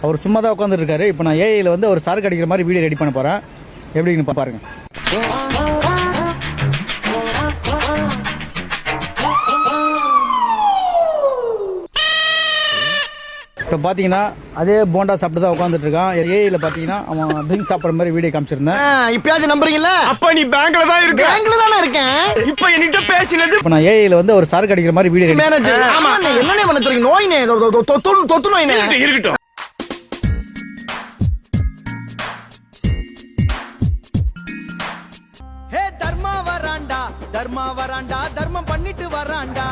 அவர் சும்மா தான் உட்காந்துருக்காரு. இப்போ நான் ஏஐயில் வந்து ஒரு சரக்கு அடிக்கிற மாதிரி வீடியோ ரெடி பண்ண போகிறேன். எப்படின்னு பாருங்க. இப்போ பார்த்தீங்கன்னா அதே போண்டா சாப்பிட்டு தான் உட்காந்துட்டு இருக்கான். ஏஐயில் பார்த்தீங்கன்னா அவன் ட்ரிங்க் சாப்பிட்ற மாதிரி வீடியோ காமிச்சிருந்தேன். இப்பயாச்சும் நம்புறீங்களா? அப்ப நீ பேங்க்ல தான் இருக்க. பேங்க்ல தானே இருக்கேன். இப்போ என்கிட்ட பேசினது. இப்போ நான் ஏஐயில் வந்து ஒரு சரக்கு அடிக்கிற மாதிரி வீடியோ மேனேஜர். ஆமா, என்னனே பண்ண சொல்றீங்க? நோயினே தொத்து நோயினே இருக்கட்டும். ஹே தர்மா வராண்டா தர்மம் பண்ணிட்டு வராண்டா.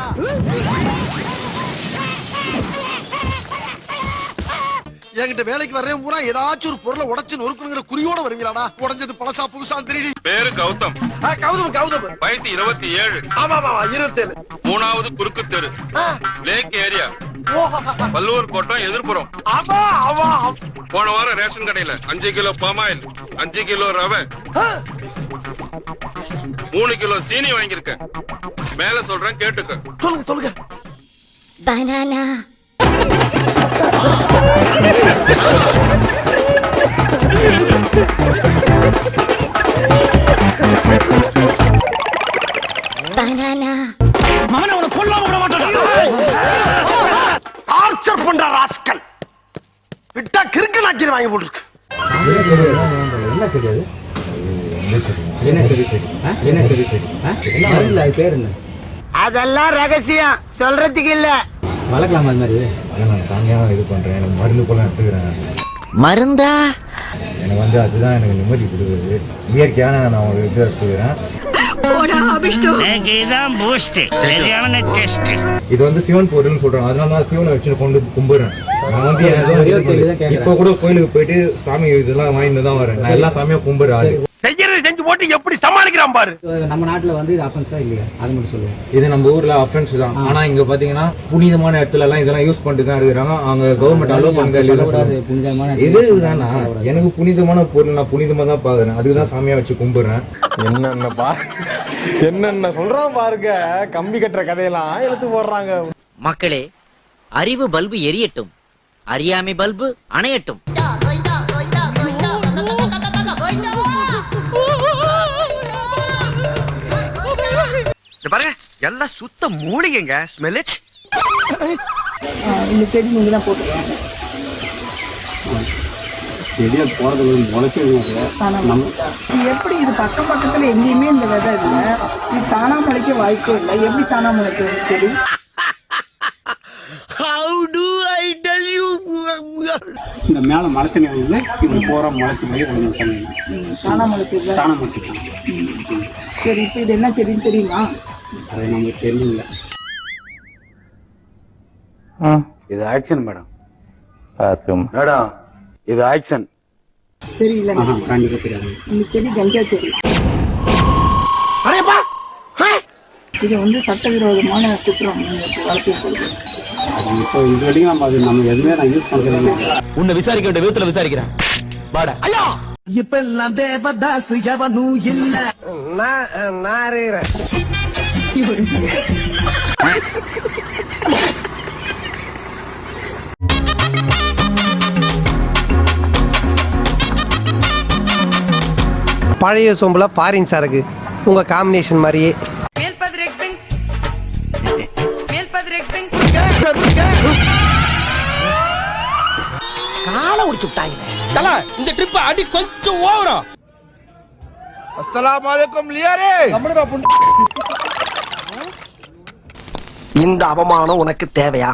என்கிட்ட வேலைக்கு வர்றேன் பூரா ஏதாச்சும் ஒரு பொருளை உடைச்சு நொறுக்கணுங்கிற குறியோட வருவீங்களாடா? உடைஞ்சது பழசா புதுசா தெரியல. பேரு கௌதம். கௌதம் வயசு 27. ஆமா 27. மூணாவது குறுக்கு தெரு, லேக் ஏரியா, பல்லூர் கோட்டம் எதிர்ப்புறம். போன வாரம் ரேஷன் கடையில 5 கிலோ பாமாயில், 5 கிலோ ரவை, 3 கிலோ சீனி வாங்கியிருக்கேன். மேல சொல்றேன் கேட்டுக்க. சொல்லுங்க. பனானா மகனை கொல்லாம விட மாட்டேன். ஆர்ச்சர் பண்ற ராஸ்கல் விட்டா கிறுக்கு நாக்கி வாங்கி போட்டுருக்கு. என்ன தெரியாது? என்ன பேர் என்ன? அதெல்லாம் ரகசியம் சொல்றதுக்கு இல்ல. வளர்க்கலாம் அது மாதிரி. நான் தானியா இது பண்றேன். எனக்கு மருந்து போல எடுத்துக்கிறேன். மருந்தா? எனக்கு வந்து அதுதான் எனக்கு நிம்மதி கொடுக்குது. இயற்கையான நான் ஒரு இது எடுத்துக்கிறேன். இது வந்து சிவன் பொருள்னு சொல்றாங்க. அதனால தான் சிவனை வச்சு கொண்டு கும்பிடுறேன். நான் வந்து இப்ப கூட கோயிலுக்கு போயிட்டு சாமி இதெல்லாம் வாங்கிட்டு தான் வரேன். நான் எல்லா சாமியும் கும்பிடுறேன். செய்யறது செஞ்சு போட்டு எப்படி சமாளிக்கிறான் பாரு. நம்ம நாட்டுல வந்து இது அஃபென்ஸா இல்லையா? அது மட்டும் சொல்லுங்க. இது நம்ம ஊர்ல அஃபென்ஸ் தான். ஆனா இங்க பாத்தீங்கன்னா புனிதமான இடத்துல எல்லாம் இதெல்லாம் யூஸ் பண்ணிட்டு தான் இருக்கிறாங்க. அவங்க கவர்மெண்ட் அலோவ் பண்ணல. புனிதமான இதுதானா? எனக்கு புனிதமான பொருள் நான் புனிதமா தான் பாக்குறேன். அதுக்குதான் சாமியா வச்சு கும்பிடுறேன். என்னென்ன சொல்றான் பாருங்க. கம்பி கட்டுற கதையெல்லாம் எடுத்து போடுறாங்க. மக்களே, அறிவு பல்பு எரியட்டும், அறியாமை பல்பு அணையட்டும். பாருங்க, எல்லாம் சுத்த மூலிகைங்க. Smell it. இந்த செடி நீங்க தான் போட்டுருக்காங்க. செடியா போறது முளைச்சு எப்படி இது பக்கத்துல எங்கேயுமே இந்த விதை இல்லை. இது தானா முளைக்க வாய்ப்பே இல்லை. எப்படி தானா முளைக்கும் செடி? இந்த மேல மலைச்சு இப்படி போற முளைச்சு மாதிரி தானா முளைச்சிருக்கா? தானா முளைச்சு. சரி, இப்போ இது என்ன செடின்னு தெரியுமா? அது நமக்கு தெரியல. இது ஆக்ஷன் மேடம். மேடம் இது ஆக்ஷன் தெரியல. கண்டிப்பா தெரியாது. இந்த செடி கஞ்சா செடி. இது வந்து சட்டவிரோதமான குற்றம் வளர்த்து. இப்போ இது வரைக்கும் நம்ம எதுவுமே நான் யூஸ் பண்றது. உன்னை விசாரிக்க வேண்டிய விதத்துல விசாரிக்கிறேன். வாடா. இப்ப எல்லாம் தேவதாஸ் எவனும் இல்ல. பழைய சோம்புல ஃபாரின் சரக்கு உங்க காம்பினேஷன் மாதிரியே. காலை உடிச்சு விட்டாங்க. இந்த ட்ரிப் அடி கொஞ்சம் ஓவரா. அஸ்ஸலாமு அலைக்கும் லியாரே. இந்த அவமானம் உனக்கு தேவையா?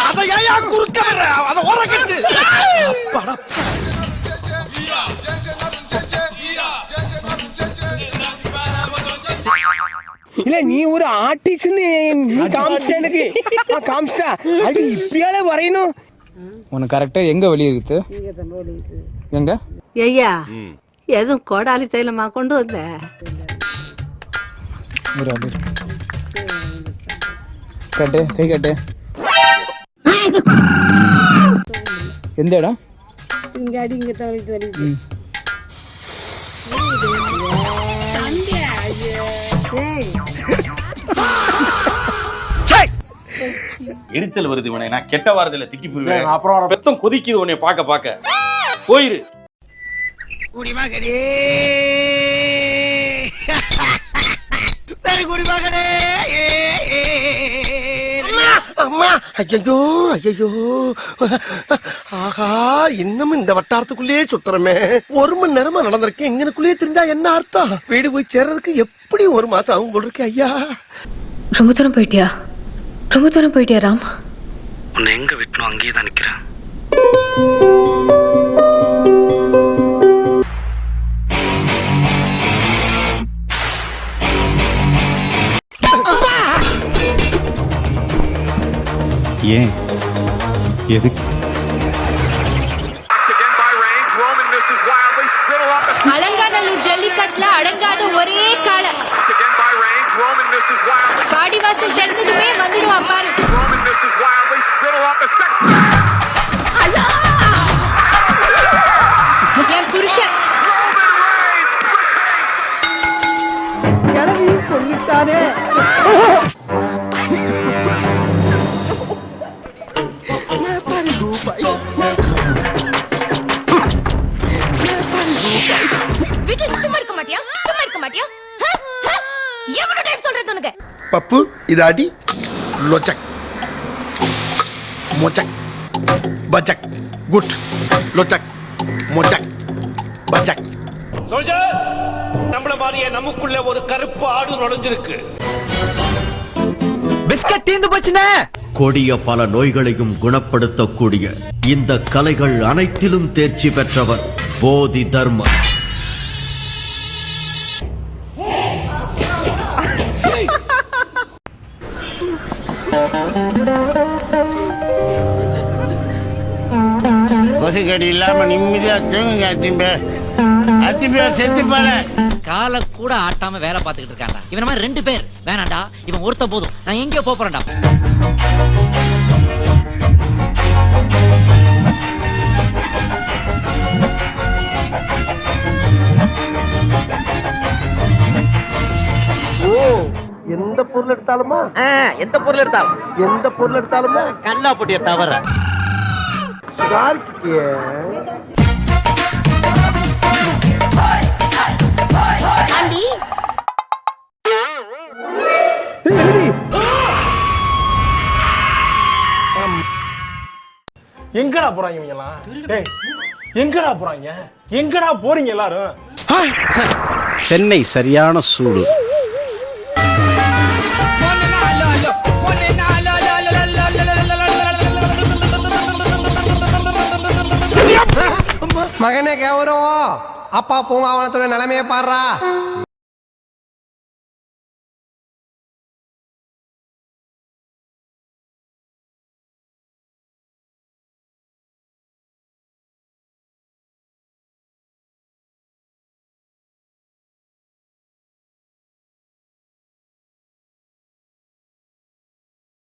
அதையா குறுக்க வர அத ஓரக்கட்டு. இல்ல நீ ஒரு ஆர்டிஸ்ட்னு நீ காமிச்சிட்ட எனக்கு. காமிச்சிட்டா அது இப்படியால வரையணும். உனக்கு கரெக்டா எங்க வெளியே இருக்குது? எங்க ஐயா எதுவும் கோடாலி தைலமா கொண்டு வந்த? கட்டு, கை கட்டு. எந்த இடம்? இங்க அடி இங்க தவறிட்டு வருது எரிச்சல் வருது உனே, நான் கெட்ட வாரத்துல திட்டி போயிருவேன். அப்புறம் பெத்தம் கொதிக்குது உன்னை பாக்க பாக்க. போயிரு. குடிமகனே குடிமகனே. அம்மா ஐயோ ஐயோ, ஆஹா இன்னமும் இந்த வட்டாரத்துக்குள்ளேயே சுத்துறமே. 1 மணி நேரமா நடந்திருக்கேன். எங்கனுக்குள்ளேயே தெரிஞ்சா என்ன அர்த்தம்? வீடு போய் சேர்றதுக்கு எப்படி 1 மாசம் ஆகும் போல இருக்கு. ஐயா ரொம்ப தூரம் போயிட்டியா? ரொம்ப தூரம் போயிட்டியா ராம்? உன்னை எங்க விட்டணும் அங்கேயே தான் நிக்கிறேன். ஏன் எதுக்கு அலங்காநல்லூர் ஜல்லிக்கட்டுல அடங்காத ஒரே காளை. பாடிவாசல் தெரிஞ்சதுமே வந்துடுவான் பாரு. என் புருஷன் சொல்லிட்டாரே. பப்பு இது அடி லொச்சக் மொச்சக் பச்சக் குட் லொச்சக் மொச்சக் பச்சக். சோல்ஜர்ஸ், நம்மள மாதிரியே நமக்குள்ள ஒரு கருப்பு ஆடு நுழைஞ்சிருக்கு. பிஸ்கட் தீந்து போச்சுனே. கொடிய பல நோய்களையும் குணப்படுத்தக்கூடிய இந்த கலைகள் அனைத்திலும் தேர்ச்சி பெற்றவர் போதி தர்மர். கொசுக்கடி இல்லாம நிம்மதியா தூங்குங்க. அத்திம்பே செத்து போல காலை கூட ஆட்டாம வேலை பார்த்துக்கிட்டு இருக்காண்டா. இவன் மாதிரி 2 பேர் வேணாண்டா. இவன் ஒருத்த போதும். நான் எங்கேயோ போறேன்டா. எந்த பொருள் எடுத்தாலுமா? எந்த பொருள் எடுத்தாலும் எந்த பொருள் எடுத்தாலுமா? கல்லா போட்டிய தவிர எங்கடா போறாங்க இவங்க எல்லாம்? டேய், எங்கடா போறாங்க? எங்கடா போறீங்க எல்லாரும்? சென்னை சரியான சூடு. மகனே கௌரவம், அப்பா பூங்காவனத்தோட நிலைமையை பாடுறா.